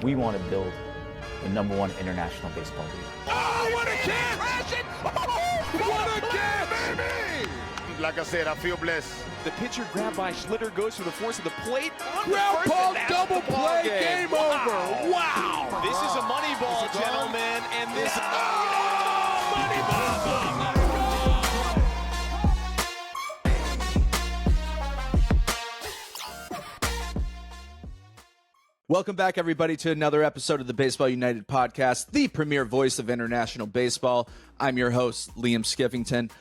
We want to build the #1 international baseball league. Oh, what a catch! What a catch, baby! Like I said, I feel blessed. The pitcher grabbed by Schlitter goes for the force of the plate. Ground ball, double play, game over. Wow! This is a money ball, gentlemen, and this. Oh, money ball! Welcome back, everybody, to another episode of the Baseball United podcast, the premier voice of international baseball. I'm your host, Liam Skiffington.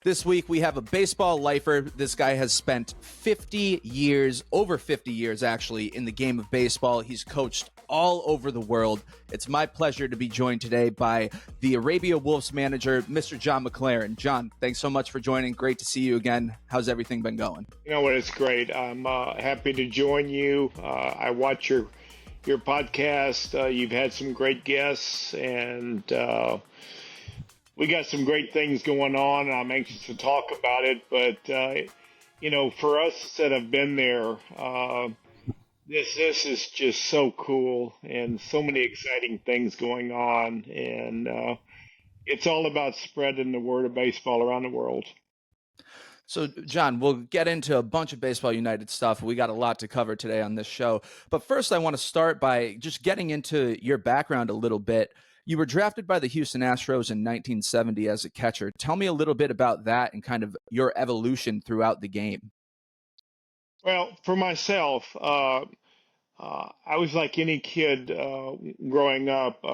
This week, we have a baseball lifer. This guy has spent 50 years, over 50 years, actually, in the game of baseball. He's coached all over the world. It's my pleasure to be joined today by the Arabia Wolves manager, Mr. John McLaren. John, thanks so much for joining. Great to see you again. How's everything been going? You know what? It's great. I'm happy to join you. I watch your podcast. You've had some great guests, and we got some great things going on. And I'm anxious to talk about it. But for us that have been there, this is just so cool, and so many exciting things going on. And it's all about spreading the word of baseball around the world. So, John, we'll get into a bunch of Baseball United stuff. We got a lot to cover today on this show. But first, I want to start by just getting into your background a little bit. You were drafted by the Houston Astros in 1970 as a catcher. Tell me a little bit about that and kind of your evolution throughout the game. Well, for myself, I was like any kid growing up.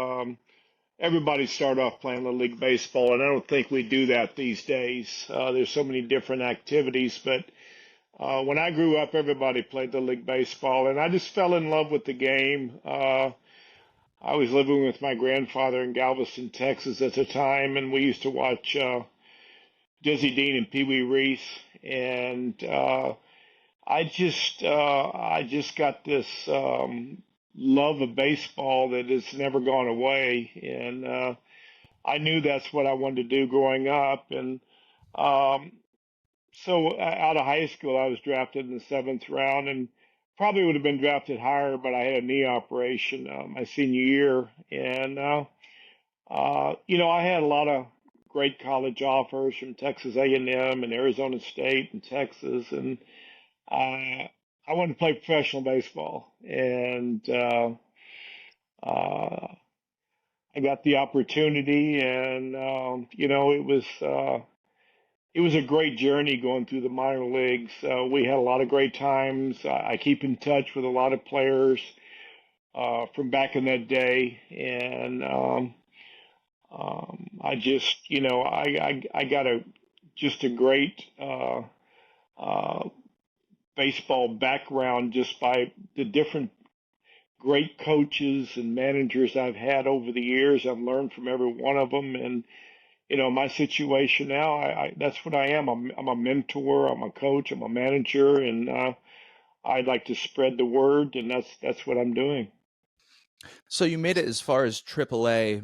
Everybody started off playing Little League Baseball, and I don't think we do that these days. There's so many different activities, but when I grew up, everybody played Little League Baseball, and I just fell in love with the game. I was living with my grandfather in Galveston, Texas at the time, and we used to watch Dizzy Dean and Pee Wee Reese, and I just got this love of baseball that has never gone away, and I knew that's what I wanted to do growing up. And so out of high school, I was drafted in the 7th round, and probably would have been drafted higher, but I had a knee operation my senior year, and I had a lot of great college offers from Texas A&M and Arizona State and Texas, and I wanted to play professional baseball, and I got the opportunity, and it was a great journey going through the minor leagues. We had a lot of great times. I keep in touch with a lot of players from back in that day, and I just, I got a great baseball background just by the different great coaches and managers I've had over the years. I've learned from every one of them, and my situation now, that's what I am. I'm a mentor, I'm a coach, I'm a manager, and I'd like to spread the word, and that's what I'm doing. So you made it as far as AAA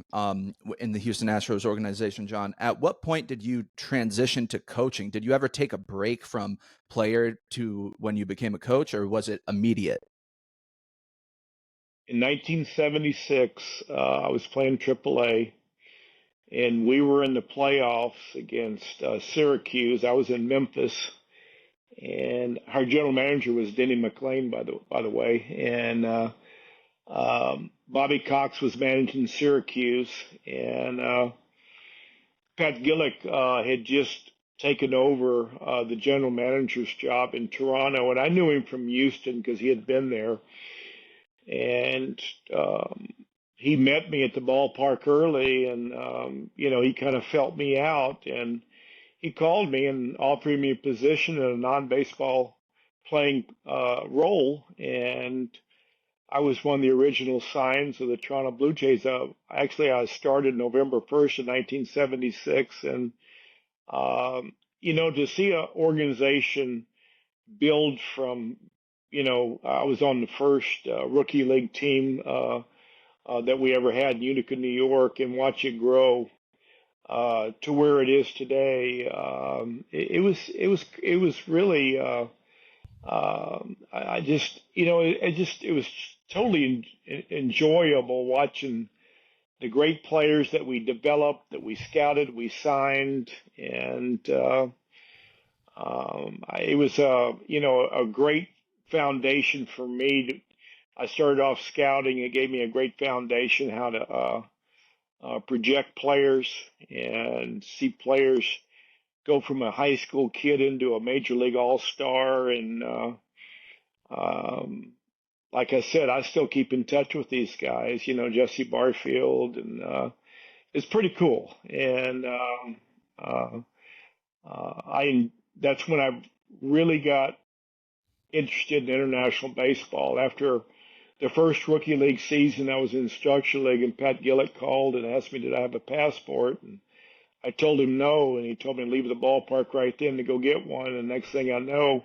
in the Houston Astros organization, John. At what point did you transition to coaching? Did you ever take a break from player to when you became a coach, or was it immediate? In 1976, I was playing AAA, and we were in the playoffs against Syracuse. I was in Memphis, and our general manager was Denny McLean, by the way, and Bobby Cox was managing Syracuse, and Pat Gillick had just taken over the general manager's job in Toronto, and I knew him from Houston because he had been there, and he met me at the ballpark early, and he kind of felt me out, and he called me and offered me a position in a non-baseball playing role, and I was one of the original signs of the Toronto Blue Jays. Actually, I started November 1st of 1976. And, to see an organization build from, I was on the first rookie league team that we ever had in Utica, New York, and watch it grow to where it is today. It was really, it was totally enjoyable watching the great players that we developed, that we scouted, we signed, and it was a great foundation for me. I started off scouting. It gave me a great foundation how to project players and see players go from a high school kid into a major league all-star. And like I said, I still keep in touch with these guys, Jesse Barfield, and it's pretty cool. And that's when I really got interested in international baseball. After the first rookie league season, I was in instructional league, and Pat Gillett called and asked me, did I have a passport? And I told him no, and he told me to leave the ballpark right then to go get one. And next thing I know,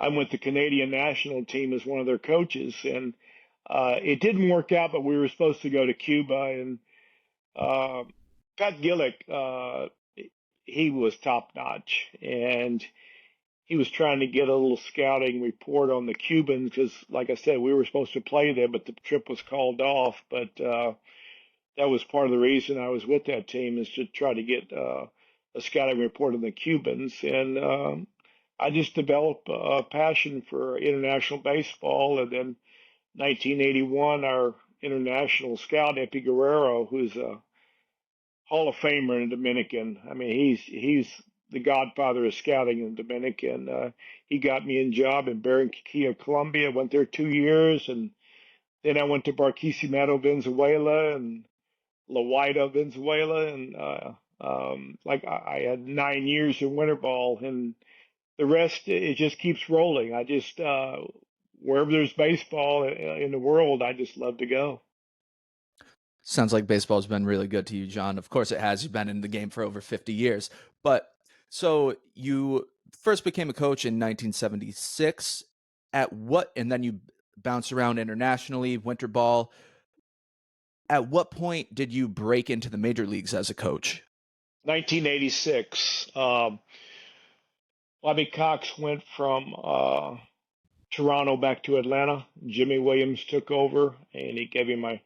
I'm with the Canadian national team as one of their coaches. And it didn't work out, but we were supposed to go to Cuba. And Pat Gillett, he was top notch, and he was trying to get a little scouting report on the Cubans because, like I said, we were supposed to play them, but the trip was called off. But that was part of the reason I was with that team, is to try to get a scouting report on the Cubans. And I just developed a passion for international baseball. And then 1981, our international scout, Epi Guerrero, who's a Hall of Famer in the Dominican. I mean, he's the godfather of scouting in the Dominican. He got me a job in Barranquilla, Colombia. Went there 2 years, and then I went to Barquisimeto, Venezuela, and La Guaira, Venezuela, and I had 9 years in winter ball, and the rest it just keeps rolling. I just wherever there's baseball in the world, I just love to go. Sounds like baseball's been really good to you, John. Of course it has. You've been in the game for over 50 years. But so you first became a coach in 1976. And then you bounced around internationally, winter ball. At what point did you break into the major leagues as a coach? 1986. Bobby Cox went from Toronto back to Atlanta. Jimmy Williams took over, and he gave me my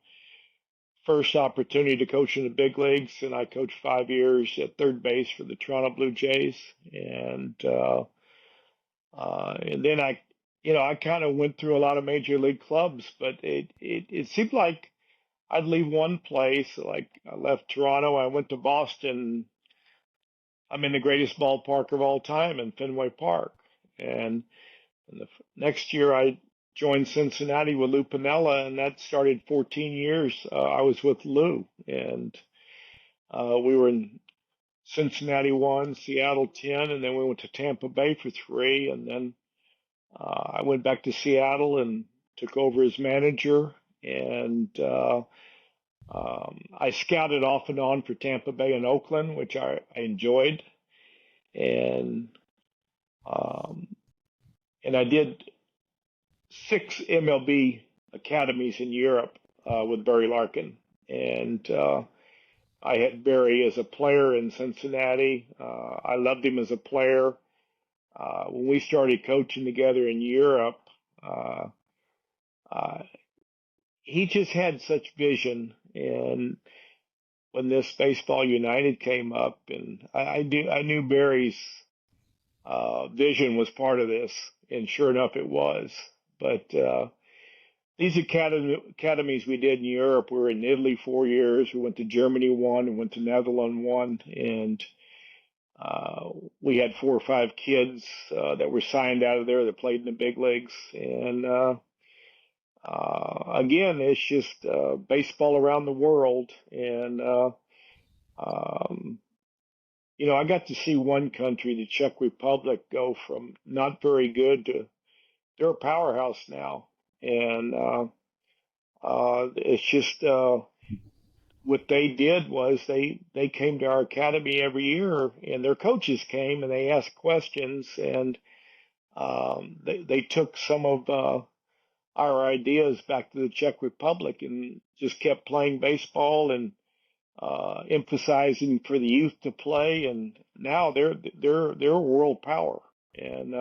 first opportunity to coach in the big leagues, and I coached 5 years at third base for the Toronto Blue Jays. And then I kind of went through a lot of major league clubs, but it seemed like I'd leave one place. Like I left Toronto, I went to Boston. I'm in the greatest ballpark of all time in Fenway Park. And the next year I joined Cincinnati with Lou Piniella, and that started 14 years. I was with Lou, and we were in Cincinnati 1, Seattle 10, and then we went to Tampa Bay for 3, and then I went back to Seattle and took over as manager, and I scouted off and on for Tampa Bay and Oakland, which I enjoyed, and I did 6 MLB academies in Europe with Barry Larkin, and I had Barry as a player in Cincinnati. I loved him as a player. When we started coaching together in Europe, he just had such vision. And when this Baseball United came up, and I knew Barry's vision was part of this, and sure enough, it was. But these academies we did in Europe, we were in Italy 4 years. We went to Germany 1 and went to Netherlands 1. And we had 4 or 5 kids that were signed out of there that played in the big leagues. And again, it's just baseball around the world. And, I got to see one country, the Czech Republic, go from not very good to they're a powerhouse now. And it's just what they did was they came to our academy every year, and their coaches came and they asked questions, and they took some of our ideas back to the Czech Republic and just kept playing baseball and emphasizing for the youth to play. And now they're a world power, and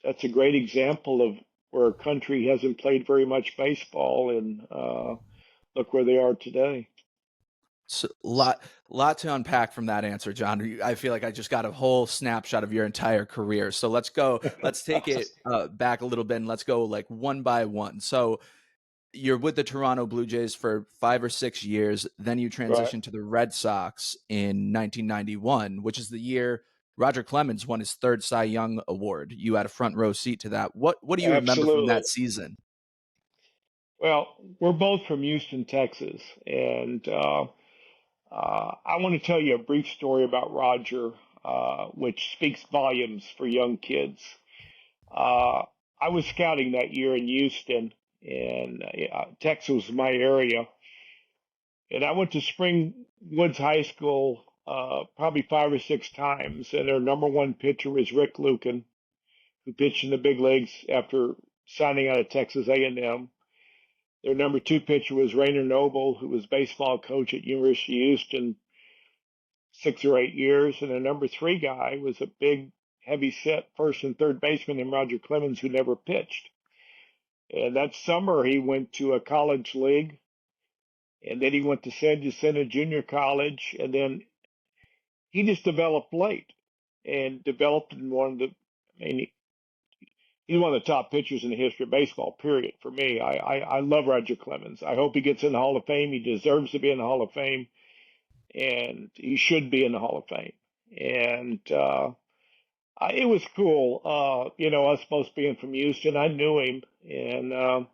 that's a great example where our country hasn't played very much baseball, and look where they are today. So, lot to unpack from that answer, John. I feel like I just got a whole snapshot of your entire career. So let's take it back a little bit, and let's go like one by one. So you're with the Toronto Blue Jays for 5 or 6 years. Then you transitioned to the Red Sox in 1991, which is the year Roger Clemens won his third Cy Young Award. You had a front row seat to that. What do you remember from Absolutely. that season? Well, we're both from Houston, Texas, and I want to tell you a brief story about Roger, which speaks volumes for young kids. I was scouting that year in Houston, and Texas was my area. And I went to Spring Woods High School probably 5 or 6 times, and their number one pitcher was Rick Lucan, who pitched in the big leagues after signing out of Texas A&M. Their number 2 pitcher was Rainer Noble, who was baseball coach at University of Houston 6 or 8 years. And their number 3 guy was a big, heavy-set first and third baseman named Roger Clemens, who never pitched. And that summer, he went to a college league, and then he went to San Jacinto Junior College, and then he just developed late and developed in one of the, I mean, he's one of the top pitchers in the history of baseball, period, for me. I love Roger Clemens. I hope he gets in the Hall of Fame. He deserves to be in the Hall of Fame, and he should be in the Hall of Fame. And it was cool, us both being from Houston. I knew him, and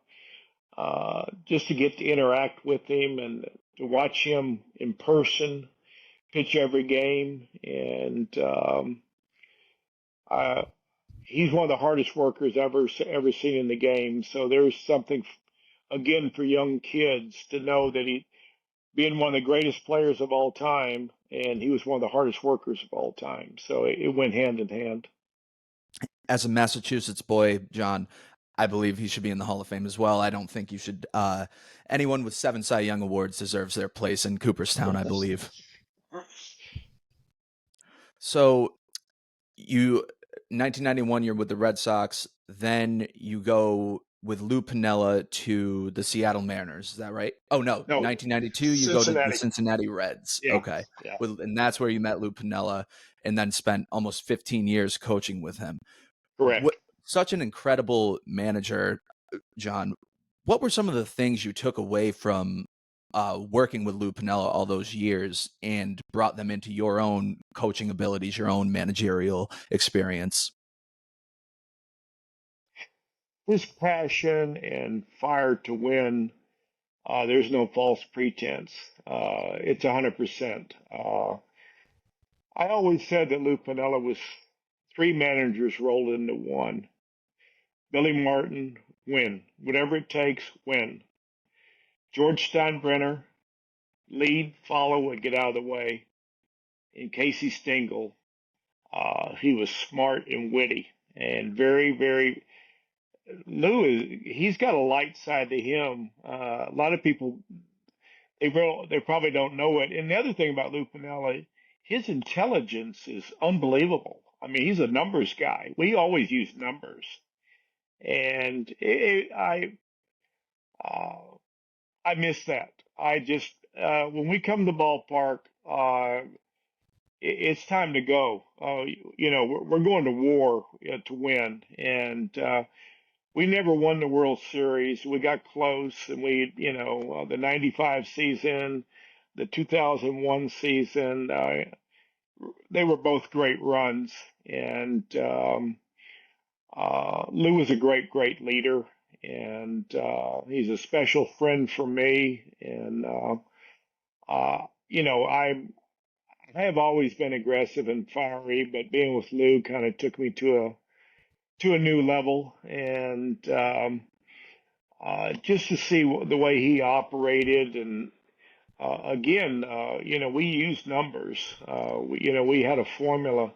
just to get to interact with him and to watch him in person, pitch every game, and he's one of the hardest workers I've ever seen in the game. So there's something, again, for young kids to know that he, being one of the greatest players of all time, and he was one of the hardest workers of all time. So it went hand in hand. As a Massachusetts boy, John, I believe he should be in the Hall of Fame as well. I don't think you should. Anyone with 7 Cy Young Awards deserves their place in Cooperstown, I believe. So you, 1991, you're with the Red Sox. Then you go with Lou Piniella to the Seattle Mariners. Is that right? Oh, no. 1992, you go to the Cincinnati Reds. Yeah. Okay. Yeah. And that's where you met Lou Piniella and then spent almost 15 years coaching with him. Correct. Such an incredible manager, John. What were some of the things you took away from working with Lou Piniella all those years and brought them into your own coaching abilities, your own managerial experience? His passion and fire to win, there's no false pretense. It's 100%. I always said that Lou Piniella was 3 managers rolled into one. Billy Martin, win. Whatever it takes, win. George Steinbrenner, lead, follow, and get out of the way. And Casey Stengel, he was smart and witty and very, very. Lou he's got a light side to him. A lot of people, they probably don't know it. And the other thing about Lou Piniella, his intelligence is unbelievable. I mean, he's a numbers guy. We always use numbers. And I miss that. I just, when we come to the ballpark, it's time to go. We're going to war to win. And we never won the World Series. We got close, and the 95 season, the 2001 season, they were both great runs. And Lou was a great, great leader, and he's a special friend for me. And I have always been aggressive and fiery, but being with Lou kind of took me to a new level, and just to see the way he operated. And again, we used numbers. We had a formula.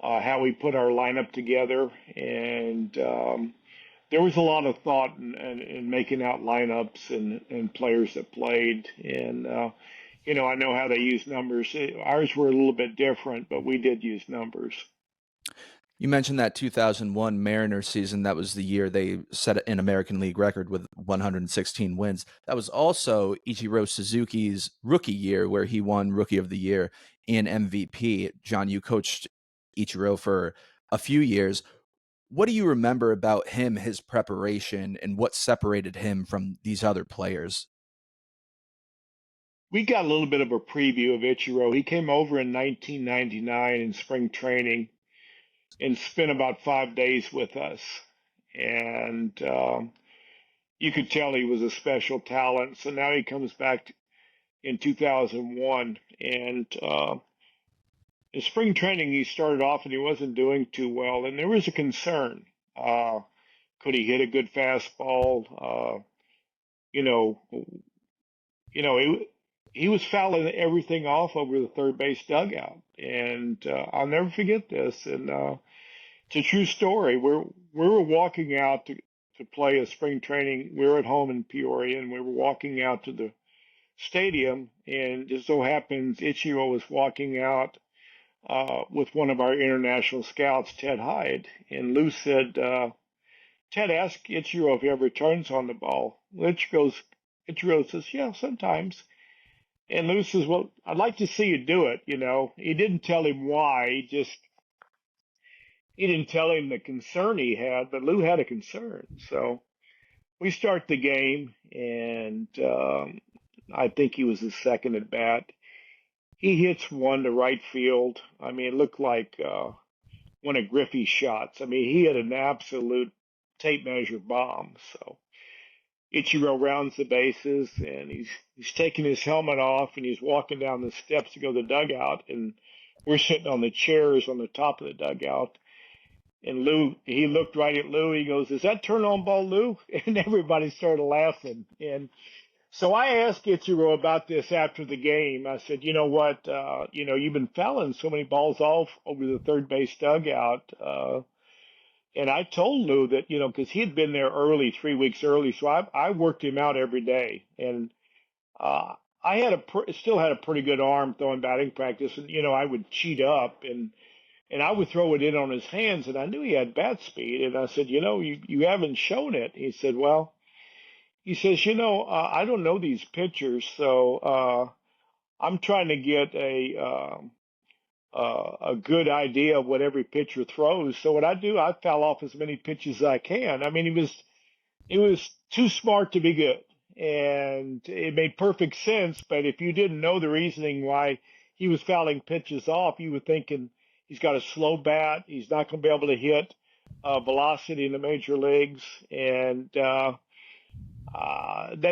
How we put our lineup together, and there was a lot of thought in making out lineups and players that played. And I know how they use numbers. Ours were a little bit different, but we did use numbers. You mentioned that 2001 Mariners season. That was the year they set an American League record with 116 wins. That was also Ichiro Suzuki's rookie year, where he won Rookie of the Year and MVP. John, you coached Ichiro for a few years. What do you remember about him, his preparation, and what separated him from these other players? We got a little bit of a preview of Ichiro. He came over in 1999 in spring training and spent about 5 days with us. And you could tell he was a special talent. So now he comes back in 2001. And in spring training, he started off and he wasn't doing too well. And there was a concern. Could he hit a good fastball? You know, he was fouling everything off over the third base dugout. And I'll never forget this. And it's a true story. We were walking out to play a spring training. We were at home in Peoria, and we were walking out to the stadium. And just so happens, Ichiro was walking out with one of our international scouts, Ted Hyde. And Lou said, Ted, ask Ichiro if he ever turns on the ball. Ichiro says, yeah, sometimes. And Lou says, well, I'd like to see you do it. He didn't tell him why. He didn't tell him the concern he had, but Lou had a concern. So we start the game, and I think he was the second at bat. He hits one to right field. I mean, it looked like one of Griffey's shots. I mean, he had an absolute tape measure bomb. So Ichiro rounds the bases, and he's taking his helmet off, and he's walking down the steps to go to the dugout, and we're sitting on the chairs on the top of the dugout. And Lou, he looked right at Lou. He goes, "Is that turn on ball, Lou?" And everybody started laughing. And so I asked Ichiro about this after the game. I said, you know what? You've been fouling so many balls off over the third base dugout. And I told Lou that, because he had been there early, 3 weeks early. So I worked him out every day. And I still had a pretty good arm throwing batting practice. And, I would cheat up and I would throw it in on his hands, and I knew he had bat speed. And I said, you haven't shown it. He said, well, he says, I don't know these pitchers, so I'm trying to get a good idea of what every pitcher throws. So what I do, I foul off as many pitches as I can. I mean, it was too smart to be good, and it made perfect sense. But if you didn't know the reasoning why he was fouling pitches off, you were thinking, he's got a slow bat. He's not going to be able to hit velocity in the major leagues. And that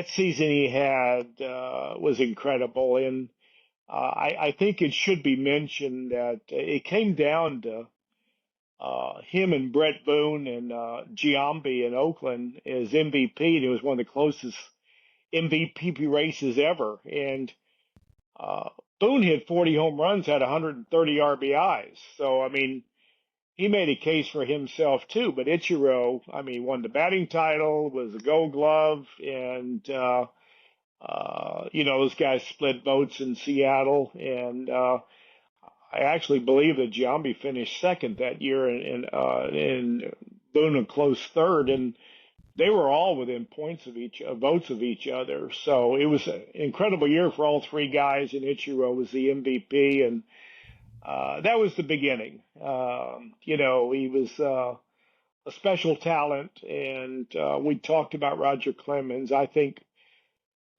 season he had was incredible. And I think it should be mentioned that it came down to him and Brett Boone and Giambi in Oakland as MVP. And it was one of the closest MVP races ever. And Boone hit 40 home runs, had 130 RBIs. So, I mean, he made a case for himself too. But Ichiro, won the batting title, was a Gold Glove, and those guys split votes in Seattle. And I actually believe that Giambi finished second that year, and Boone a close third. And they were all within votes of each other. So it was an incredible year for all three guys, and Ichiro was the MVP, and that was the beginning. He was a special talent, and we talked about Roger Clemens. I think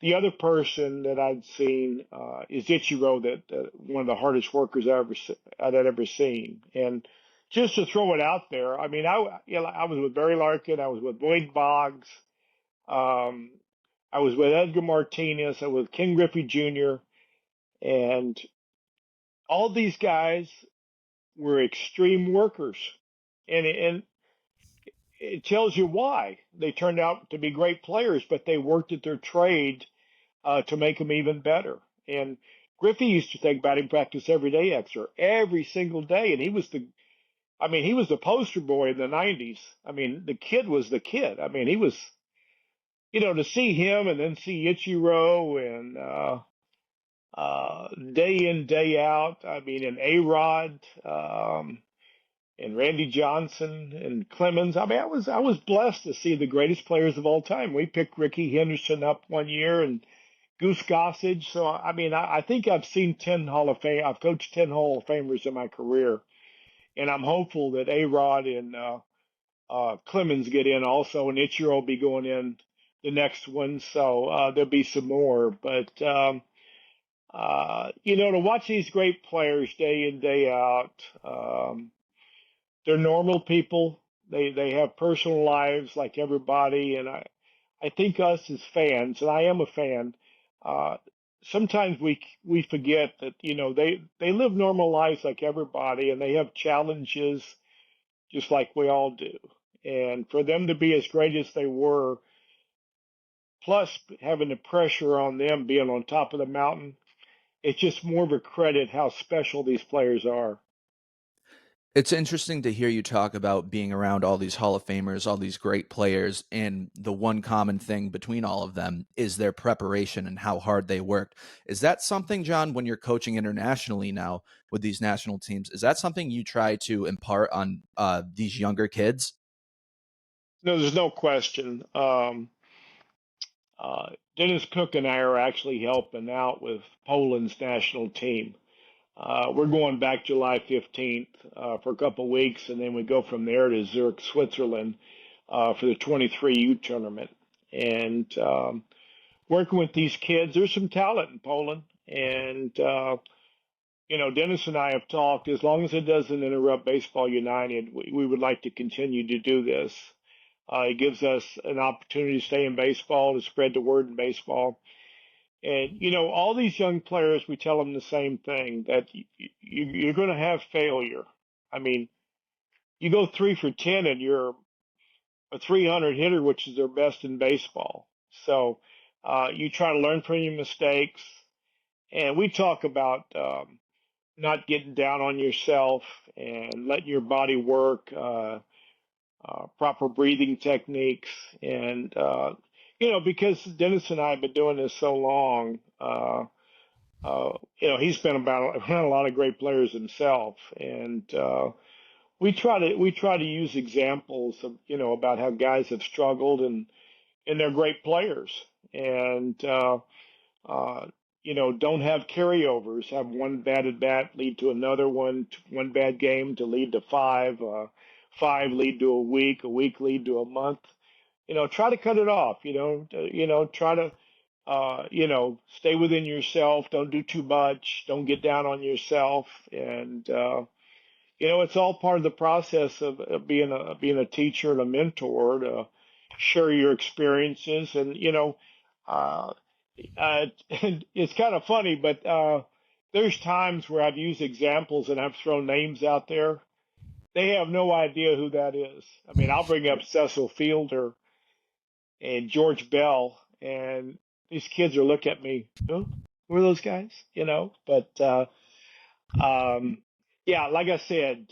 the other person that I'd seen is Ichiro, that one of the hardest workers I'd ever seen. And just to throw it out there, I was with Barry Larkin, I was with Boyd Boggs, I was with Edgar Martinez, I was with Ken Griffey Jr., and all these guys were extreme workers. And it tells you why. They turned out to be great players, but they worked at their trade to make them even better. And Griffey used to take batting practice every day extra, every single day, and he was the poster boy in the 90s. The kid was the kid. He was, to see him and then see Ichiro and day in, day out. And A-Rod, and Randy Johnson and Clemens. I mean, I was blessed to see the greatest players of all time. We picked Ricky Henderson up one year and Goose Gossage. So I mean, I think I've seen 10 Hall of Fame. I've coached 10 Hall of Famers in my career, and I'm hopeful that A-Rod and Clemens get in also, and Ichiro will be going in the next one. So there'll be some more, but. To watch these great players day in, day out, they're normal people. They have personal lives like everybody, and I think us as fans, and I am a fan, uh, sometimes we forget that they live normal lives like everybody, and they have challenges just like we all do. And for them to be as great as they were, plus having the pressure on them being on top of the mountain, it's just more of a credit how special these players are. It's interesting to hear you talk about being around all these Hall of Famers, all these great players, and the one common thing between all of them is their preparation and how hard they worked. Is that something, John, when you're coaching internationally now with these national teams, is that something you try to impart on these younger kids? No, there's no question. Dennis Cook and I are actually helping out with Poland's national team. We're going back July 15th for a couple of weeks, and then we go from there to Zurich, Switzerland for the 23U tournament. And working with these kids, there's some talent in Poland. And, Dennis and I have talked, as long as it doesn't interrupt Baseball United, we would like to continue to do this. It gives us an opportunity to stay in baseball, to spread the word in baseball. And, all these young players, we tell them the same thing, that you're going to have failure. I mean, you go 3 for 10 and you're a 300 hitter, which is their best in baseball. So you try to learn from your mistakes. And we talk about not getting down on yourself and letting your body work, proper breathing techniques. And, because Dennis and I have been doing this so long, he's been around a lot of great players himself, and we try to use examples of about how guys have struggled and they're great players, and don't have carryovers. Have one bad at bat lead to another one bad game to lead to five, five lead to a week lead to a month. Try to cut it off. Try to stay within yourself. Don't do too much. Don't get down on yourself. And, it's all part of the process of being a teacher and a mentor to share your experiences. And, and it's kind of funny, but there's times where I've used examples and I've thrown names out there. They have no idea who that is. I mean, I'll bring up Cecil Fielder and George Bell, and these kids are looking at me, who are those guys? But yeah, like I said,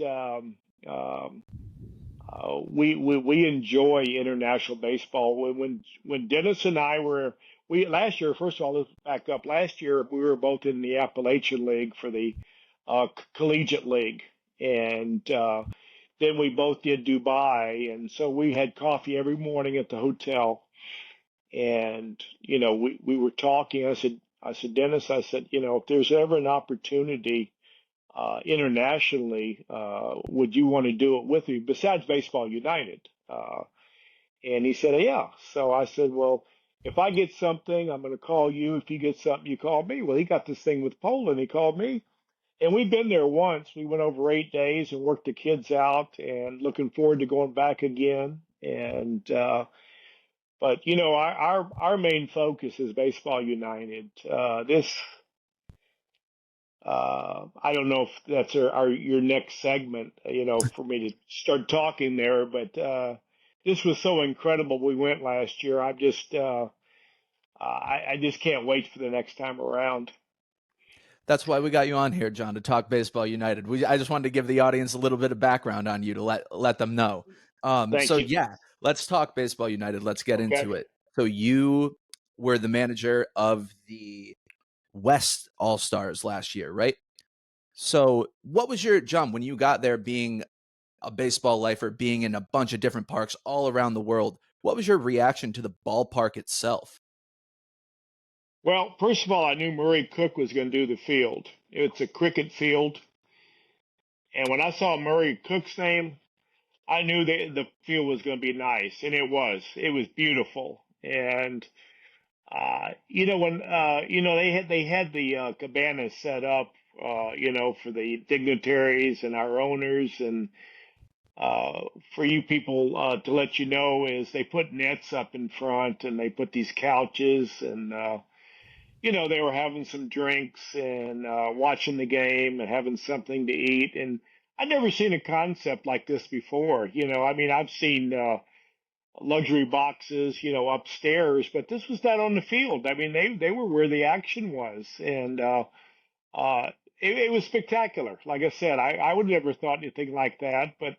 we enjoy international baseball. When Dennis and I last year, first of all, let's back up. Last year we were both in the Appalachian League for the Collegiate League, and then we both did Dubai, and so we had coffee every morning at the hotel. And we were talking. I said, Dennis, I said, if there's ever an opportunity internationally, would you want to do it with me besides Baseball United? And he said, yeah. So I said, well, if I get something, I'm going to call you. If you get something, you call me. Well, he got this thing with Poland. He called me. And we've been there once. We went over 8 days and worked the kids out, and looking forward to going back again. And but our main focus is Baseball United. I don't know if that's your next segment, for me to start talking there, but this was so incredible. We went last year. I just can't wait for the next time around. That's why we got you on here, John, to talk Baseball United. I just wanted to give the audience a little bit of background on you to let them know. Thank you. Yeah, let's talk Baseball United. Let's get Okay. into it. So you were the manager of the West All-Stars last year, right? So what was John, when you got there, being a baseball lifer being in a bunch of different parks all around the world, what was your reaction to the ballpark itself? Well, first of all, I knew Murray Cook was going to do the field. It's a cricket field. And when I saw Murray Cook's name, I knew that the field was going to be nice. And it was. It was beautiful. And, they had the cabana set up, for the dignitaries and our owners. And for you people to let you know is they put nets up in front and they put these couches and, they were having some drinks and watching the game and having something to eat. And I'd never seen a concept like this before. I've seen luxury boxes, upstairs, but this was not on the field. I mean, they were where the action was. And it was spectacular. Like I said, I would never thought anything like that. But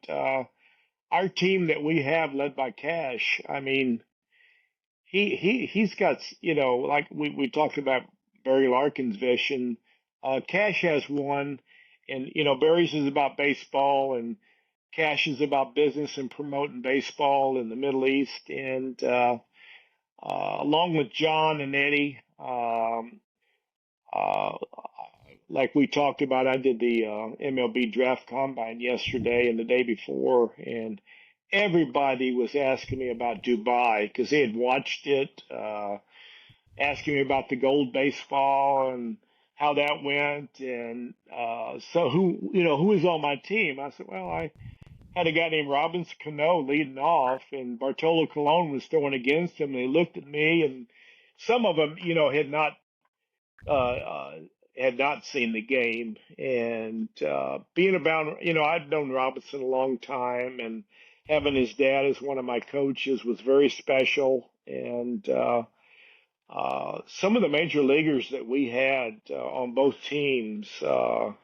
our team that we have led by Cash, I mean, he's got, like we talked about Barry Larkin's vision. Cash has one, and Barry's is about baseball, and Cash is about business and promoting baseball in the Middle East. And along with John and Eddie, like we talked about, I did the MLB draft combine yesterday and the day before, and everybody was asking me about Dubai because they had watched it, asking me about the gold baseball and how that went. And so who is on my team? I said, well, I had a guy named Robinson Cano leading off, and Bartolo Colon was throwing against him. And they looked at me, and some of them, had not seen the game. And being about, I'd known Robinson a long time, and having his dad as one of my coaches was very special. And some of the major leaguers that we had on both teams, we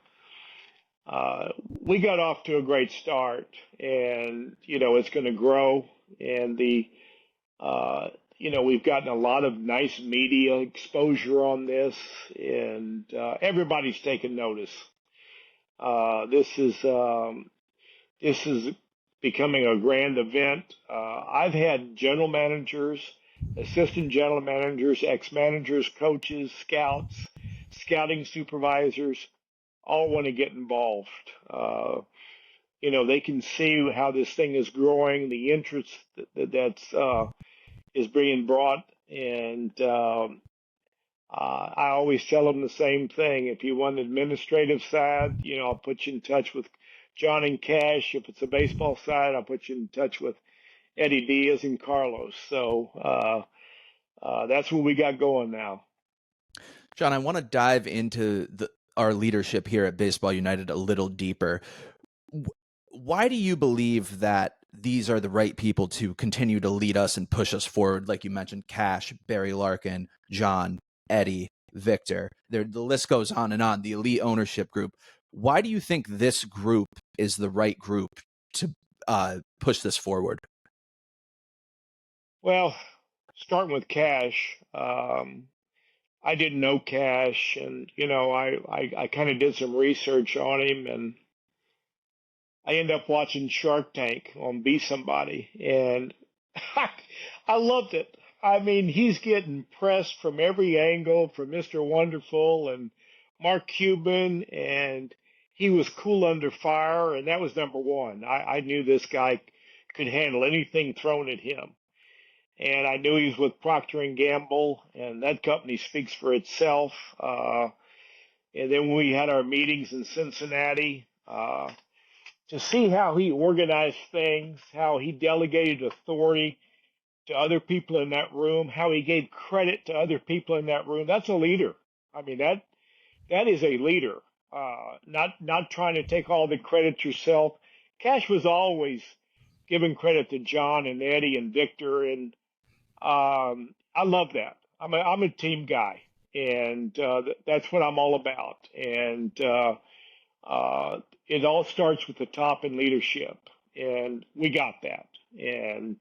got off to a great start, and it's going to grow. And we've gotten a lot of nice media exposure on this, and everybody's taken notice. This is becoming a grand event. I've had general managers, assistant general managers, ex-managers, coaches, scouts, scouting supervisors, all want to get involved. They can see how this thing is growing, the interest that's is being brought, and I always tell them the same thing. If you want the administrative side, I'll put you in touch with John and Cash. If it's a baseball side, I'll put you in touch with Eddie Diaz and Carlos. So that's what we got going now. John, I want to dive into our leadership here at Baseball United a little deeper. Why do you believe that these are the right people to continue to lead us and push us forward? Like you mentioned, Cash, Barry Larkin, John, Eddie, Victor. The list goes on and on, the elite ownership group. Why do you think this group is the right group to push this forward? Well, starting with Cash, I didn't know Cash, and I kind of did some research on him, and I ended up watching Shark Tank on Be Somebody, and I loved it. I mean, he's getting pressed from every angle, from Mr. Wonderful and Mark Cuban, and he was cool under fire, and that was number one. I knew this guy could handle anything thrown at him. And I knew he was with Procter & Gamble, and that company speaks for itself. And then when we had our meetings in Cincinnati, to see how he organized things, how he delegated authority to other people in that room, how he gave credit to other people in that room, that's a leader. I mean, that is a leader. Not trying to take all the credit yourself. Cash was always giving credit to John and Eddie and Victor, and I love that. I'm a team guy, and that's what I'm all about. And it all starts with the top in leadership, and we got that. And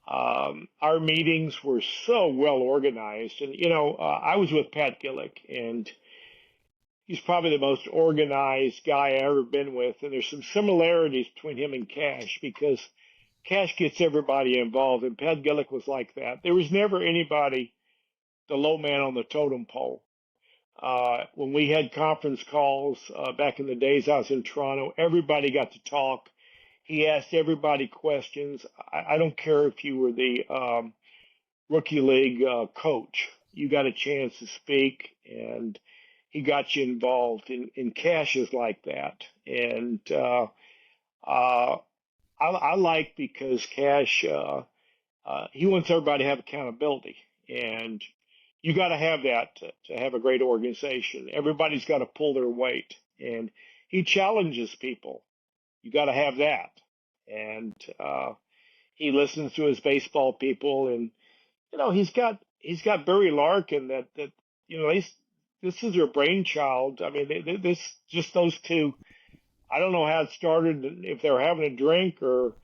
our meetings were so well organized. And I was with Pat Gillick, and he's probably the most organized guy I ever been with. And there's some similarities between him and Cash because Cash gets everybody involved, and Pat Gillick was like that. There was never anybody the low man on the totem pole. When we had conference calls back in the days I was in Toronto, everybody got to talk. He asked everybody questions. I don't care if you were the rookie league coach. You got a chance to speak, and he got you involved. And Cash is like that. And I like because Cash, he wants everybody to have accountability. And you got to have that to have a great organization. Everybody's got to pull their weight. And he challenges people. You got to have that. And he listens to his baseball people. And, he's got Barry Larkin that this is their brainchild. I mean, this just those two. I don't know how it started, if they were having a drink or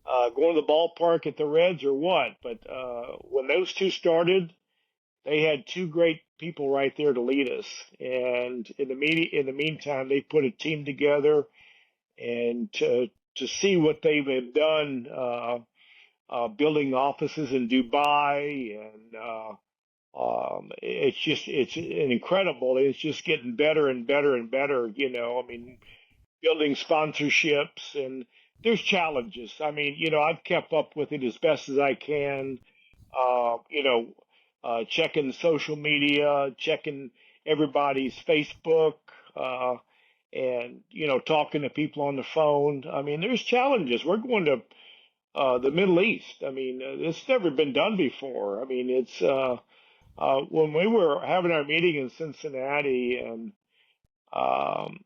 going to the ballpark at the Reds or what. But when those two started, they had two great people right there to lead us. And in the meantime, they put a team together, and to see what they've done, building offices in Dubai, and it's incredible. It's just getting better and better and better. I mean, building sponsorships, and there's challenges. I mean, I've kept up with it as best as I can. Checking social media, checking everybody's Facebook, and, talking to people on the phone. I mean, there's challenges. We're going to the Middle East. I mean, it's never been done before. I mean, it's when we were having our meeting in Cincinnati, and I'm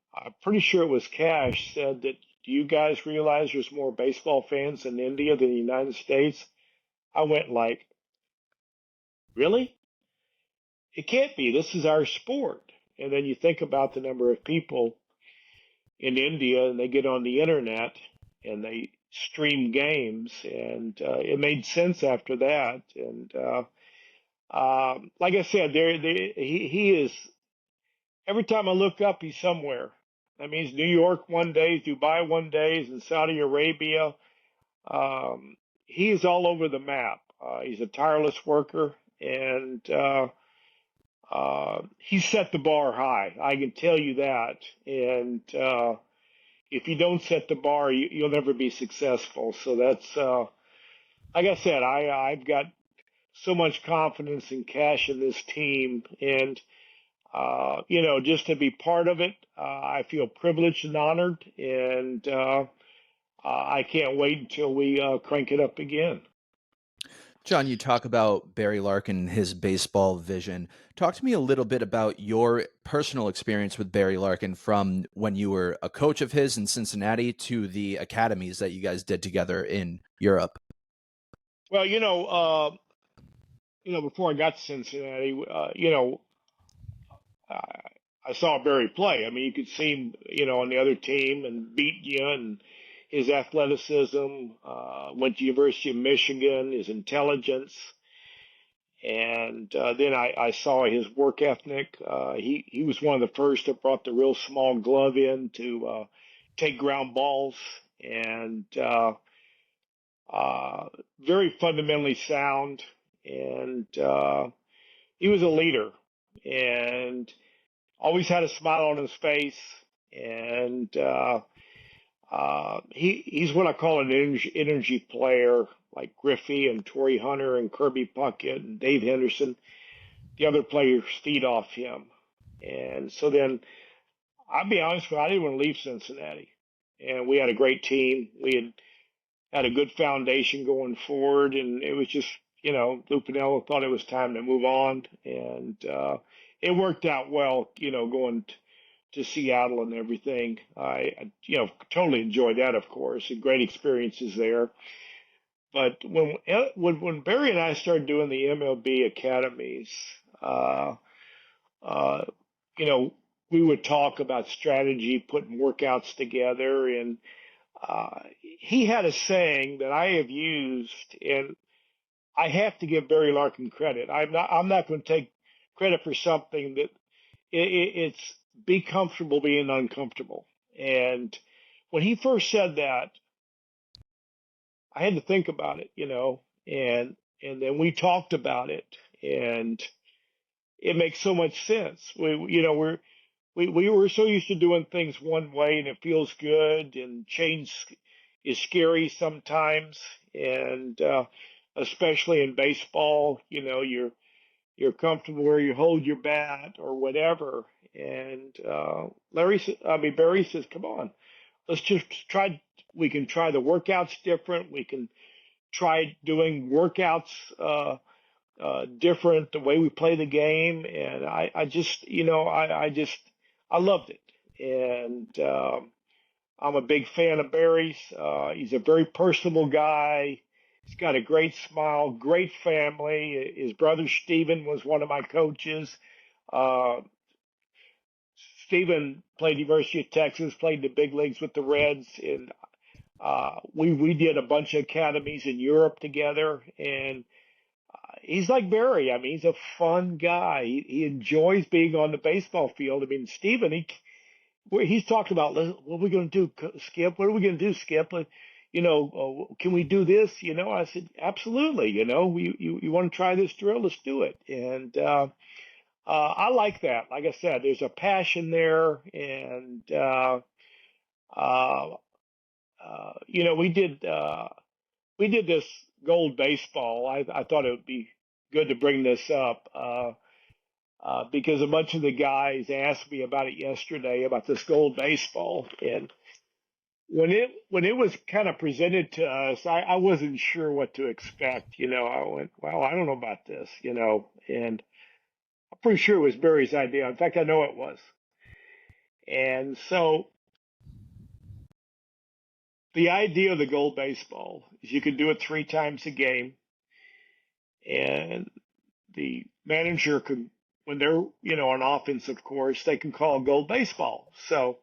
pretty sure it was Cash said that, do you guys realize there's more baseball fans in India than the United States? I went like, really? It can't be. This is our sport. And then you think about the number of people in India, and they get on the internet and they stream games, and it made sense after that. And like I said, he is. Every time I look up, he's somewhere. That means New York one day, Dubai one day, and Saudi Arabia. He is all over the map. He's a tireless worker, and he set the bar high. I can tell you that. And if you don't set the bar, you'll never be successful. So that's, like I said, I've got so much confidence in Cash and this team, and just to be part of it, I feel privileged and honored, and I can't wait until we crank it up again. John, you talk about Barry Larkin and his baseball vision. Talk to me a little bit about your personal experience with Barry Larkin from when you were a coach of his in Cincinnati to the academies that you guys did together in Europe. Well, before I got to Cincinnati, I saw Barry play. I mean, you could see him, on the other team and beat you, and his athleticism, went to University of Michigan, his intelligence. And then I saw his work ethic. He was one of the first that brought the real small glove in to take ground balls, and very fundamentally sound. And he was a leader, and always had a smile on his face. And he's what I call an energy player, like Griffey and Torrey Hunter and Kirby Puckett and Dave Henderson. The other players feed off him. And so then, I'll be honest with you, I didn't want to leave Cincinnati. And we had a great team. We had a good foundation going forward, and it was just, Lou Piniella thought it was time to move on. And it worked out well, going to Seattle and everything. I totally enjoyed that, of course, and great experiences there. But when Barry and I started doing the MLB academies, we would talk about strategy, putting workouts together, and he had a saying that I have used, and I have to give Barry Larkin credit. I'm not going to take credit for something that it's be comfortable being uncomfortable. And when he first said that, I had to think about it, and then we talked about it, and it makes so much sense. We were so used to doing things one way, and it feels good, and change is scary sometimes, and especially in baseball, you're comfortable where you hold your bat or whatever. And Barry says, "Come on, let's just try. We can try the workouts different. We can try doing workouts different, the way we play the game." And I loved it. And I'm a big fan of Barry's. He's a very personable guy. He's got a great smile, great family. His brother Steven was one of my coaches. Uh, Steven played University of Texas, played the big leagues with the Reds, and we did a bunch of academies in Europe together. And he's like Barry. I mean, he's a fun guy. He enjoys being on the baseball field. I mean, Steven, he's talked about, what are we going to do, Skip? What are we going to do, Skip? Can we do this? I said, absolutely. You want to try this drill? Let's do it. And I like that. Like I said, there's a passion there. And, we did this gold baseball. I thought it would be good to bring this up. Because a bunch of the guys asked me about it yesterday, about this gold baseball. And when it was kind of presented to us, I wasn't sure what to expect. I went, well, I don't know about this, and I'm pretty sure it was Barry's idea. In fact, I know it was. And so the idea of the gold baseball is you can do it 3 times a game, and the manager could, when they're, on offense, of course, they can call gold baseball. So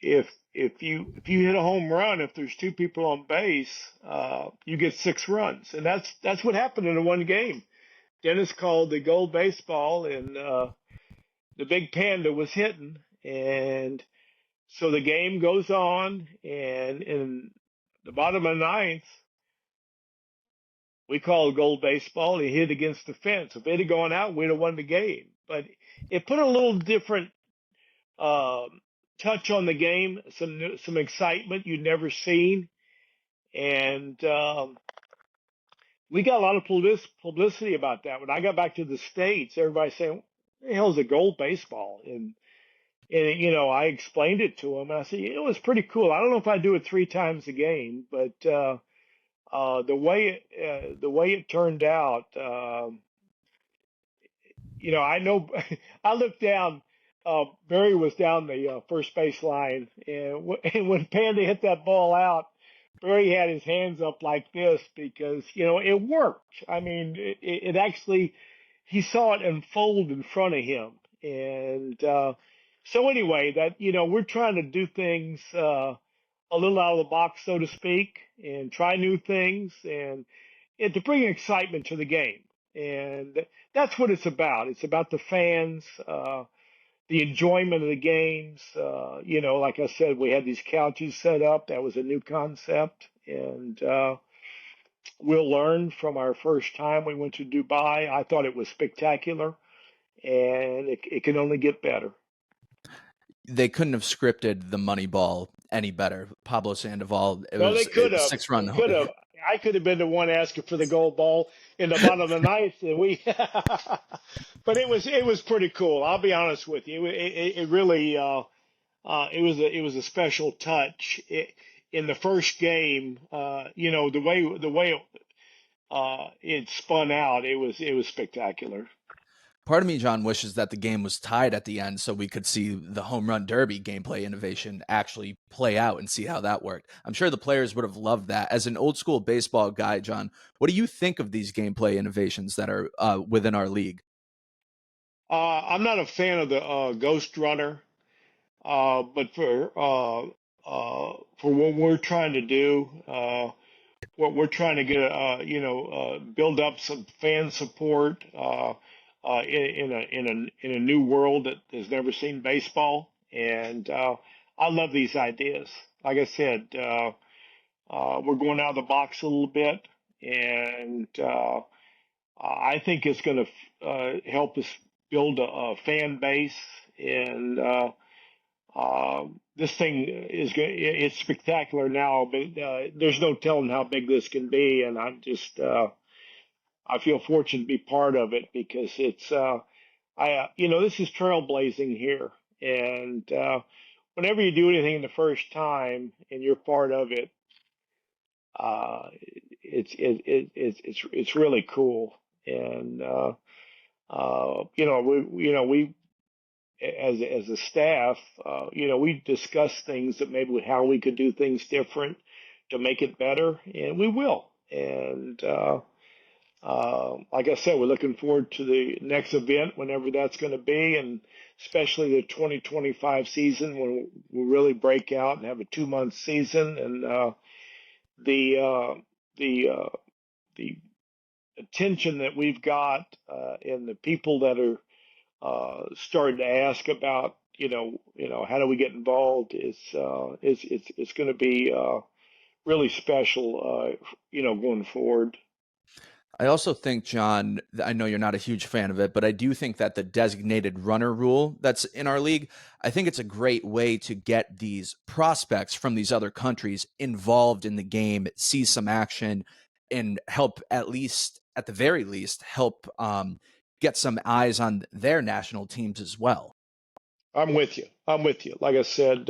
if you hit a home run, if there's 2 people on base, you get 6 runs. And that's what happened in the one game. Dennis called the gold baseball, and the big panda was hitting. And so the game goes on, and in the bottom of the 9th, we called gold baseball. He hit against the fence. If it had gone out, we'd have won the game. But it put a little different touch on the game, some excitement you'd never seen. And we got a lot of publicity about that. When I got back to the States, everybody saying, "What the hell is a gold baseball?" And I explained it to them, and I said, it was pretty cool. I don't know if I do it 3 times a game, but the way it turned out, I know. I looked down. Barry was down the first base line, and when Panda hit that ball out, Barry had his hands up like this because it worked. I mean, it actually, he saw it unfold in front of him, and so anyway, that we're trying to do things a little out of the box, so to speak, and try new things, and to bring excitement to the game. And that's what it's about. It's about the fans, the enjoyment of the games. Like I said, we had these couches set up. That was a new concept. And we'll learn from our first time we went to Dubai. I thought it was spectacular, and it can only get better. They couldn't have scripted the money ball any better. Pablo Sandoval, They could have. 6-run. I could have been the one asking for the gold ball in the bottom of the 9th, and but it was pretty cool. I'll be honest with you. It really, it was a special touch. In the first game, the way it spun out, it was spectacular. Part of me, John, wishes that the game was tied at the end so we could see the home run derby gameplay innovation actually play out and see how that worked. I'm sure the players would have loved that. As an old school baseball guy, John, what do you think of these gameplay innovations that are within our league? I'm not a fan of the ghost runner, but for what we're trying to do, what we're trying to get, build up some fan support. in a new world that has never seen baseball. And I love these ideas. Like I said, we're going out of the box a little bit, and I think it's going to help us build a fan base. And this thing it's spectacular now, but there's no telling how big this can be. And I'm just I feel fortunate to be part of it because it's this is trailblazing here. And whenever you do anything the first time and you're part of it, it's really cool. And we as a staff, we discuss things that maybe how we could do things different to make it better, and we will. And like I said, we're looking forward to the next event, whenever that's going to be, and especially the 2025 season when we'll really break out and have a 2-month season. And the attention that we've got and the people that are starting to ask about, how do we get involved is it's going to be really special, going forward. I also think, John, I know you're not a huge fan of it, but I do think that the designated runner rule that's in our league, I think it's a great way to get these prospects from these other countries involved in the game, see some action, and help at the very least, help get some eyes on their national teams as well. I'm with you. Like I said,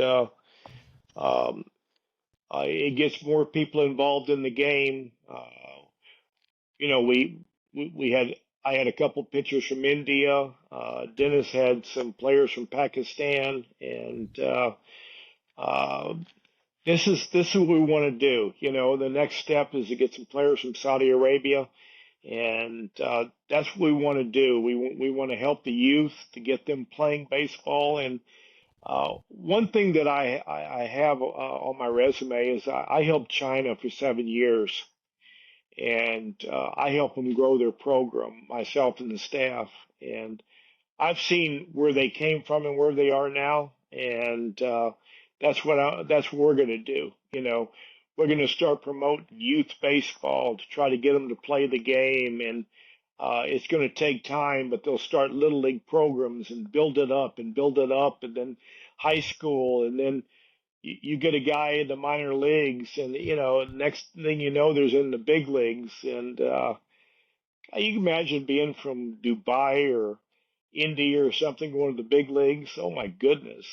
it gets more people involved in the game. I had a couple pitchers from India. Dennis had some players from Pakistan, and this is what we want to do. The next step is to get some players from Saudi Arabia, and that's what we want to do. We want to help the youth to get them playing baseball. And one thing that I have on my resume is I helped China for 7 years. And I help them grow their program, myself and the staff. And I've seen where they came from and where they are now, and that's what we're going to do. We're going to start promoting youth baseball to try to get them to play the game, and it's going to take time, but they'll start little league programs and build it up, and then high school, and then you get a guy in the minor leagues, and next thing you know, there's in the big leagues. And you can imagine being from Dubai or India or something, going to the big leagues. Oh my goodness.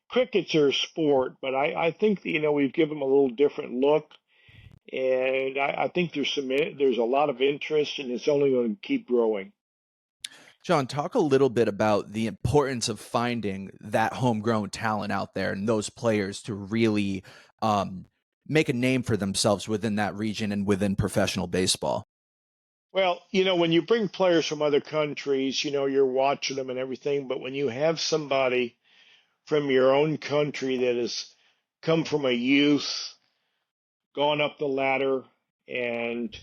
Cricket's their sport, but I think that, we've given them a little different look, and I think there's a lot of interest, and it's only going to keep growing. John, talk a little bit about the importance of finding that homegrown talent out there and those players to really make a name for themselves within that region and within professional baseball. Well, when you bring players from other countries, you're watching them and everything, but when you have somebody from your own country that has come from a youth, gone up the ladder, and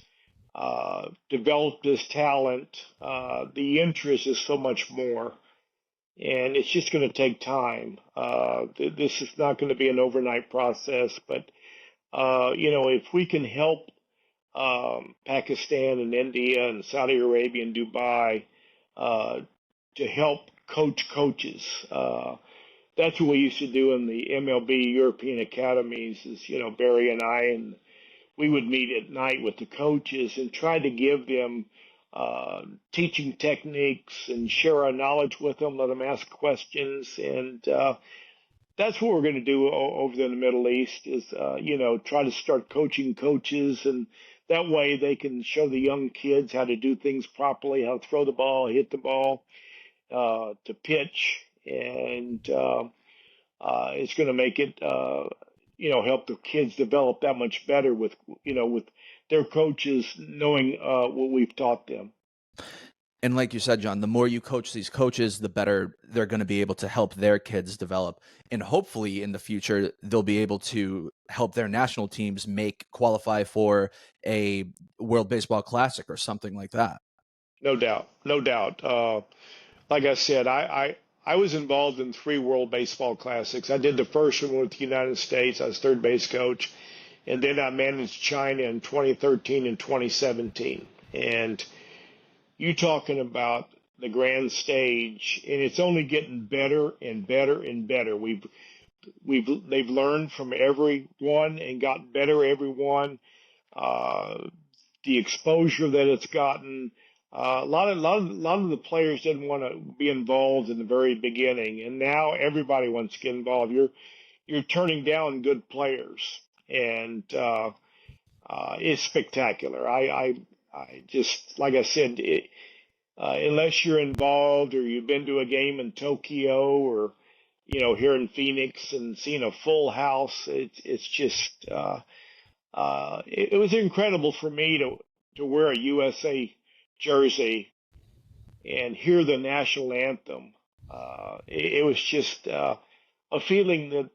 developed this talent, the interest is so much more. And it's just going to take time. This is not going to be an overnight process, but, if we can help Pakistan and India and Saudi Arabia and Dubai to help coach coaches, that's what we used to do in the MLB European academies is, Barry and I, and we would meet at night with the coaches and try to give them teaching techniques and share our knowledge with them, let them ask questions. And that's what we're going to do over there in the Middle East is, try to start coaching coaches. And that way they can show the young kids how to do things properly, how to throw the ball, hit the ball, to pitch. And it's going to make it help the kids develop that much better with their coaches knowing what we've taught them. And like you said, John, the more you coach these coaches, the better they're going to be able to help their kids develop. And hopefully in the future, they'll be able to help their national teams qualify for a World Baseball Classic or something like that. No doubt, no doubt. Like I said, I was involved in 3 World Baseball Classics. I did the first one with the United States. I was third base coach, and then I managed China in 2013 and 2017. And you talking about the grand stage, and it's only getting better and better and better. They've learned from everyone and gotten better everyone. The exposure that it's gotten. A lot of the players didn't want to be involved in the very beginning, and now everybody wants to get involved. You're turning down good players, and it's spectacular. I just, like I said, unless you're involved or you've been to a game in Tokyo or here in Phoenix and seen a full house, it's just it was incredible for me to wear a USA jersey and hear the national anthem. It was just a feeling that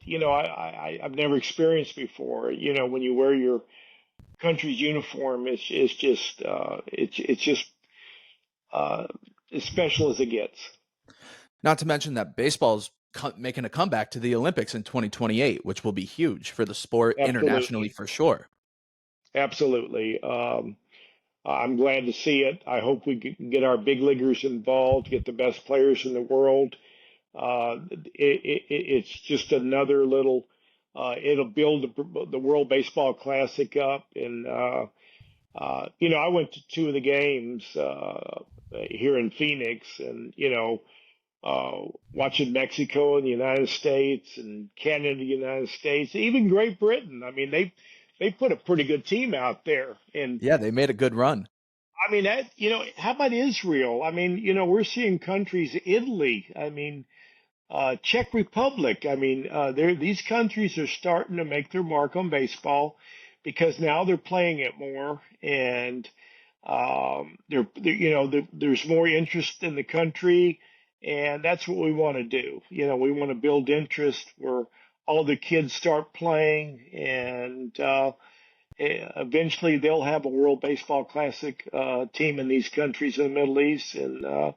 I've never experienced before. When you wear your country's uniform, it's just as special as it gets. Not to mention that baseball's making a comeback to the Olympics in 2028, which will be huge for the sport internationally for sure. Absolutely. I'm glad to see it. I hope we can get our big leaguers involved, get the best players in the world. It's just another little. It'll build the World Baseball Classic up, and I went to 2 of the games here in Phoenix, and watching Mexico and the United States and Canada and the United States, even Great Britain. I mean, they put a pretty good team out there, and yeah, they made a good run. I mean, how about Israel? I mean, we're seeing countries, Italy. I mean, Czech Republic. I mean, these countries are starting to make their mark on baseball because now they're playing it more, and there's more interest in the country, and that's what we want to do. We want to build interest where all the kids start playing, and eventually they'll have a World Baseball Classic team in these countries in the Middle East. And I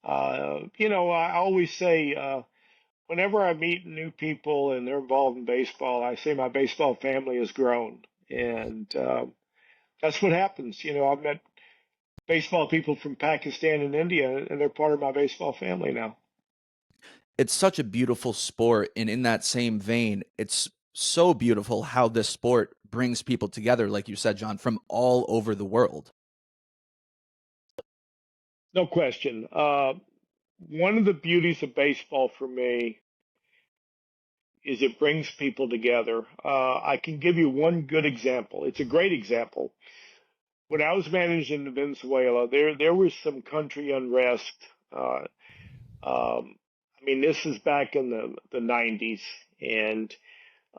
always say whenever I meet new people and they're involved in baseball, I say my baseball family has grown, and that's what happens. I've met baseball people from Pakistan and India, and they're part of my baseball family now. It's such a beautiful sport, and in that same vein, it's so beautiful how this sport brings people together, like you said, John, from all over the world. No question. One of the beauties of baseball for me is it brings people together. I can give you one good example. It's a great example. When I was managing Venezuela, there was some country unrest. I mean, this is back in the 90s, and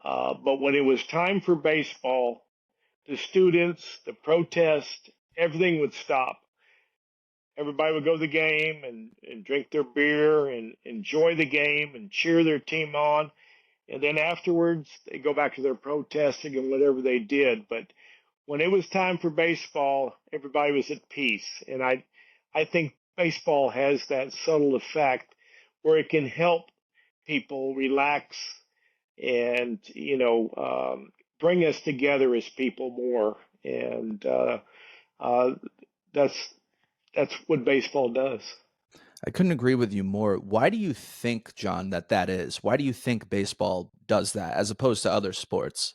but when it was time for baseball, the students, the protest, everything would stop. Everybody would go to the game and drink their beer and enjoy the game and cheer their team on. And then afterwards, they go back to their protesting and whatever they did. But when it was time for baseball, everybody was at peace. And I think baseball has that subtle effect where it can help people relax and, bring us together as people more. And that's what baseball does. I couldn't agree with you more. Why do you think, John, that is? Why do you think baseball does that as opposed to other sports?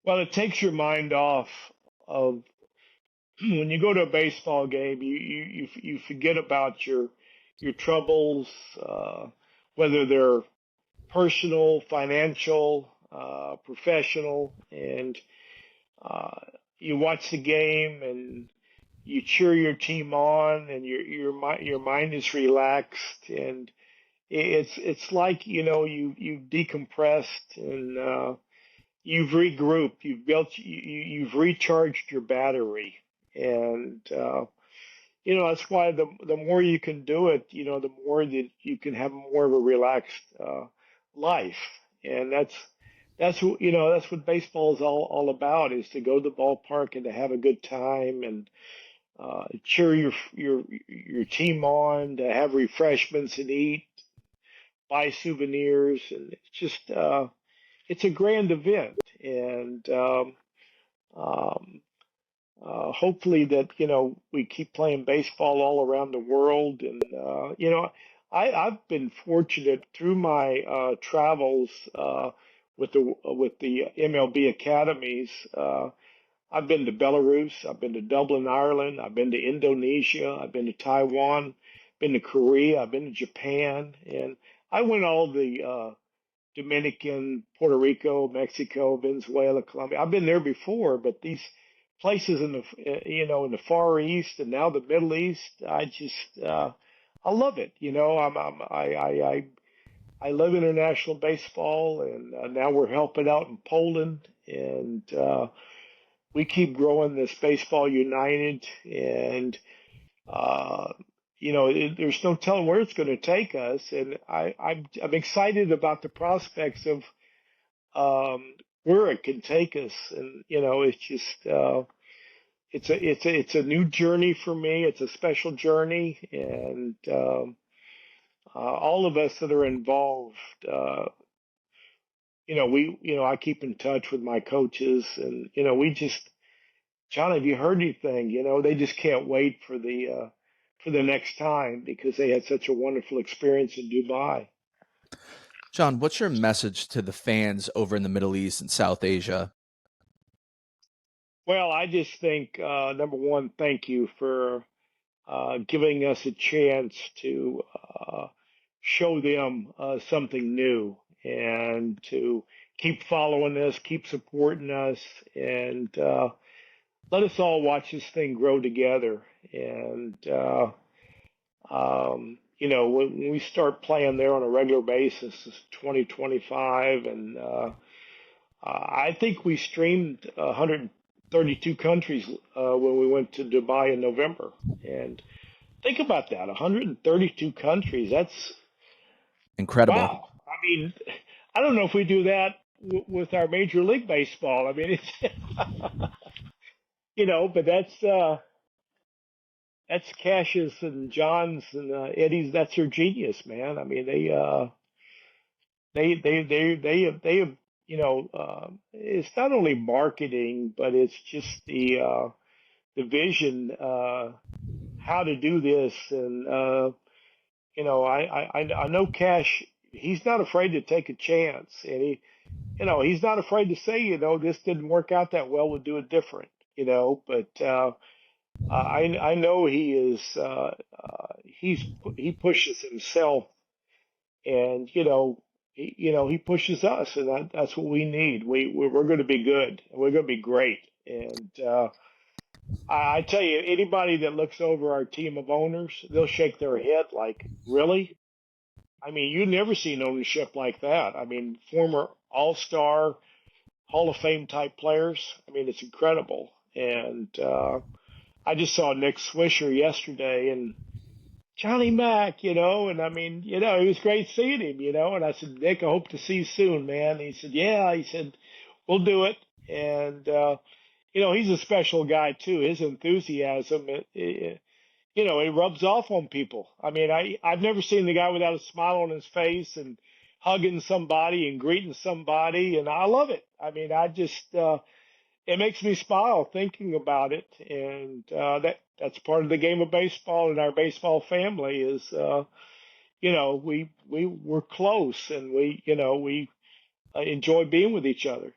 Well, it takes your mind off of when you go to a baseball game. You forget about your troubles, whether they're personal, financial, professional, and you watch the game and you cheer your team on, and your mind is relaxed, and it's like you've decompressed, and you've regrouped, you've recharged your battery, and that's why the more you can do it, the more that you can have more of a relaxed life, and that's what baseball is all about, is to go to the ballpark and to have a good time, and cheer your team on, to have refreshments and eat, buy souvenirs, and it's just it's a grand event, and um, hopefully that we keep playing baseball all around the world, and I've been fortunate through my travels with the MLB academies. I've been to Belarus, I've been to Dublin, Ireland, I've been to Indonesia, I've been to Taiwan, been to Korea, I've been to Japan, and I went all the Dominican, Puerto Rico, Mexico, Venezuela, Colombia. I've been there before, but these places in the in the Far East and now the Middle East, I love it. I love international baseball, and now we're helping out in Poland, and we keep growing this baseball united, and there's no telling where it's going to take us, and I'm excited about the prospects of where it can take us, and it's just it's a new journey for me. It's a special journey, and all of us that are involved, I keep in touch with my coaches, and we just, John, have you heard anything? They just can't wait for the next time because they had such a wonderful experience in Dubai. John, what's your message to the fans over in the Middle East and South Asia? Well, I just think, number one, thank you for giving us a chance to show them something new, and to keep following us, keep supporting us, and let us all watch this thing grow together. And when we start playing there on a regular basis, it's 2025, and I think we streamed 132 countries when we went to Dubai in November. And think about that, 132 countries. That's incredible. Wow. I mean, I don't know if we do that with our Major League Baseball. I mean, it's but that's Cash's and John's and Eddie's. That's their genius, man. I mean, they have, it's not only marketing, but it's just the vision, how to do this. And, I know Cash, he's not afraid to take a chance, and he's not afraid to say, this didn't work out that well, we'll do it different, but, I know he is, he pushes himself, and, he pushes us, and that's what we need. We're going to be good, and we're going to be great. And, I tell you, anybody that looks over our team of owners, they'll shake their head like, really? I mean, you've never seen ownership like that. I mean, former All-Star, Hall of Fame type players. I mean, it's incredible. And I just saw Nick Swisher yesterday, and Johnny Mac, and I mean, it was great seeing him, and I said, Nick, I hope to see you soon, man. And he said, yeah. He said, we'll do it. And, he's a special guy too. His enthusiasm, it rubs off on people. I mean, I've never seen the guy without a smile on his face and hugging somebody and greeting somebody, and I love it. I mean, it makes me smile thinking about it, and that's part of the game of baseball, and our baseball family is, we're close, and we enjoy being with each other.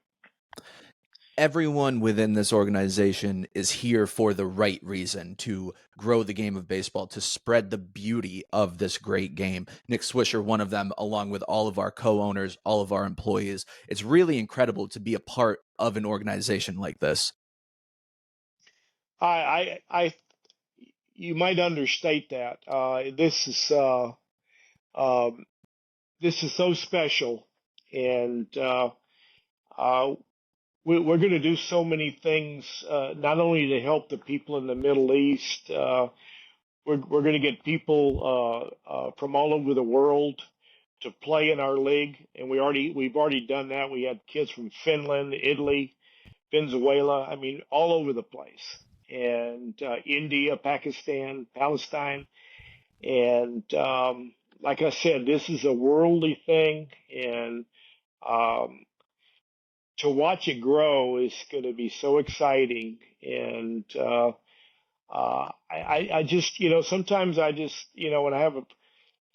Everyone within this organization is here for the right reason, to grow the game of baseball, to spread the beauty of this great game. Nick Swisher, one of them, along with all of our co-owners, all of our employees. It's really incredible to be a part of an organization like this. You might understate that. This is so special, and we're going to do so many things, not only to help the people in the Middle East. We're going to get people from all over the world to play in our league, and we've already done that. We had kids from Finland, Italy, Venezuela. I mean, all over the place. and India, Pakistan, Palestine. And like I said, this is a worldly thing, and um, to watch it grow is going to be so exciting. And I just, sometimes I just, when I have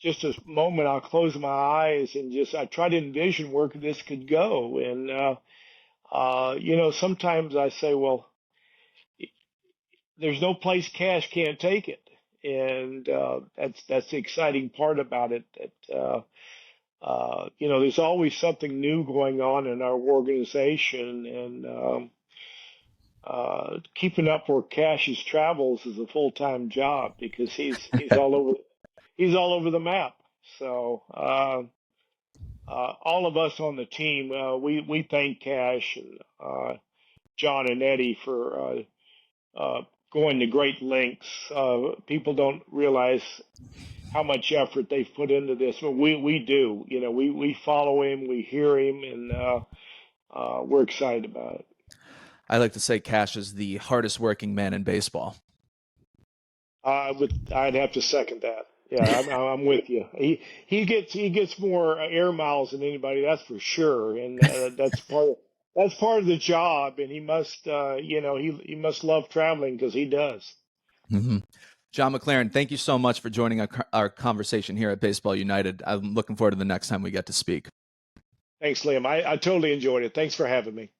just a moment, I'll close my eyes and I try to envision where this could go. And, sometimes I say, well, there's no place cash can't take it. And that's the exciting part about it. That there's always something new going on in our organization, and keeping up where Cash's travels is a full-time job because he's all over the map. So all of us on the team, we thank Cash and John and Eddie for going to great lengths. People don't realize how much effort they've put into this, but we do. We follow him, we hear him, and we're excited about it. I like to say Cash is the hardest working man in baseball. I'd have to second that. Yeah, I'm with you. He gets more air miles than anybody, that's for sure, and that's part of the job. And he must, he must love traveling because he does. Mm-hmm. John McLaren, thank you so much for joining our conversation here at Baseball United. I'm looking forward to the next time we get to speak. Thanks, Liam. I totally enjoyed it. Thanks for having me.